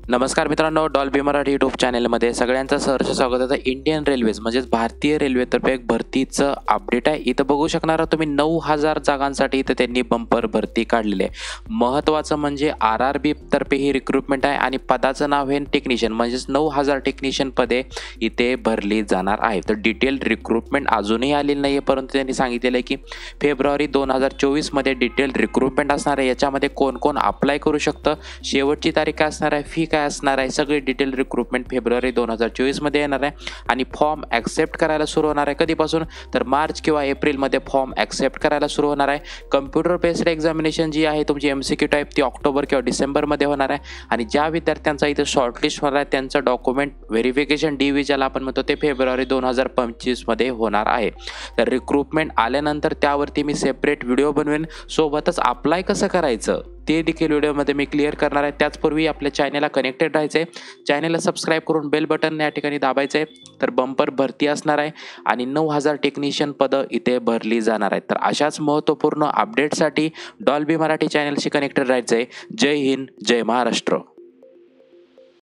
नमस्कार मित्रांनो, Dolby Marathi YouTube चॅनलमध्ये सगळ्यांचं सहर्ष स्वागत आहे. इंडियन रेल्वेज म्हणजेच भारतीय रेल्वेतर्फे एक भरतीचं अपडेट आहे. इथं बघू शकणार तुम्ही 9,000 जागांसाठी इथं त्यांनी बंपर भरती काढलेली आहे. महत्त्वाचं म्हणजे RRB तर्फे ही रिक्रुटमेंट आहे आणि पदाचं नाव आहे टेक्निशियन, म्हणजेच 9,000 टेक्निशियन पदे इथे भरली जाणार आहे. तर डिटेल रिक्रुटमेंट अजूनही आलेली नाही आहे, परंतु त्यांनी सांगितलेलं आहे की फेब्रुवारी 2024 डिटेल रिक्रुटमेंट असणार आहे. याच्यामध्ये कोण कोण अप्लाय करू शकतं, शेवटची तारीख काय असणार आहे, फी काय असणार आहे, सगळी डिटेल रिक्रुटमेंट फेब्रुवारी 2024 येणार आहे. आणि फॉर्म ॲक्सेप्ट करायला सुरू होणार आहे कधीपासून, तर मार्च किंवा एप्रिलमध्ये फॉर्म ॲक्सेप्ट करायला सुरू होणार आहे. कम्प्युटर बेस्ड एक्झामिनेशन जी आहे तुमची MCQ टाईप ती ऑक्टोबर किंवा डिसेंबरमध्ये होणार आहे. आणि ज्या विद्यार्थ्यांचा इथे शॉर्टलिस्ट होणार आहे त्यांचं डॉक्युमेंट व्हेरिफिकेशन DV ज्याला आपण म्हणतो ते फेब्रुवारी 2025 होणार आहे. तर रिक्रुटमेंट आल्यानंतर त्यावरती मी सेपरेट व्हिडिओ बनवेन, सोबतच अप्लाय कसं करायचं ते देखील व्हिडिओमध्ये मी क्लिअर करणार आहे. त्याचपूर्वी आपल्या चॅनलला कनेक्टेड राहायचं आहे, चॅनलला सबस्क्राईब करून बेल बटन या ठिकाणी दाबायचं आहे. तर बंपर भरती असणार आहे आणि 9,000 टेक्निशियन पदं इथे भरली जाणार आहेत. तर अशाच महत्त्वपूर्ण अपडेटसाठी डॉल्बी मराठी चॅनलशी कनेक्टेड राहायचं आहे. जय हिंद, जय महाराष्ट्र.